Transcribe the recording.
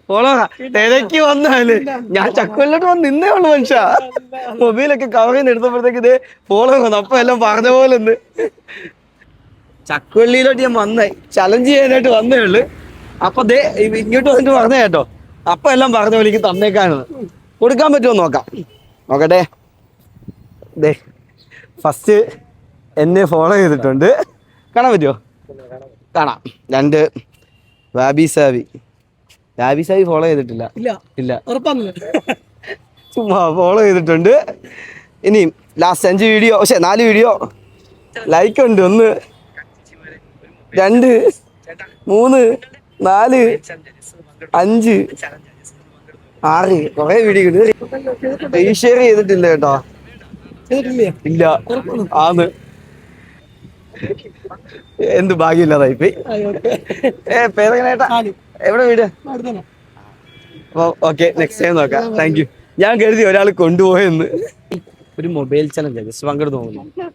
Follow തിരക്കി വന്നാല് ഞാൻ ചക്കുവല്ലോട്ട് വന്ന് നിന്നേ ഉള്ളു മനുഷ്യ. മൊബൈലൊക്കെ കവറിൽ നിന്ന് എടുത്തപ്പോഴത്തേക്ക് ഇതേ ഫോളോ വന്നു. അപ്പൊ എല്ലാം പറഞ്ഞ പോലെ ഒന്ന് ചക്കുവള്ളിയിലോട്ട് ഞാൻ വന്നേ ചലഞ്ച് ചെയ്യാനായിട്ട് വന്നേ ഉള്ളു. അപ്പൊ ദേ ഇങ്ങോട്ട് വന്നിട്ട് പറഞ്ഞ കേട്ടോ, അപ്പൊ എല്ലാം പറഞ്ഞ പോലെ എനിക്ക് തന്നേക്കാണെന്ന്. കൊടുക്കാൻ പറ്റുമോ നോക്കാം, നോക്കട്ടെ. ദേ ഫസ്റ്റ് എന്നെ ഫോളോ ചെയ്തിട്ടുണ്ട്, കാണാൻ പറ്റുമോ? കാണാം. 2 വാബി സാവി ഫോളോ ചെയ്തിട്ടില്ല. ഇല്ല ചുമ്മാ ഫോളോ ചെയ്തിട്ടുണ്ട്. ഇനിയും ലാസ്റ്റ് 5 വീഡിയോ, 4 വീഡിയോ ലൈക്ക് ഉണ്ട്. 1 2 3 4 5 6 കുറെ വീഡിയോ റീഷെയർ ചെയ്തിട്ടില്ല കേട്ടോ. ഇല്ല ആന്ന് എന്ത് ഭാഗ്യമില്ലാതായി പോയി. പേരെങ്ങനെയാ, എവിടെ വീട്? അപ്പൊ ഓക്കെ, നെക്സ്റ്റ് ടൈം നോക്കാം. Thank you. ഞാൻ കരുതി ഒരാൾ കൊണ്ടുപോയെന്ന്. ഒരു മൊബൈൽ ചലഞ്ച് ജസ്റ്റ് പങ്കെടുത്ത് നോക്കുന്നു.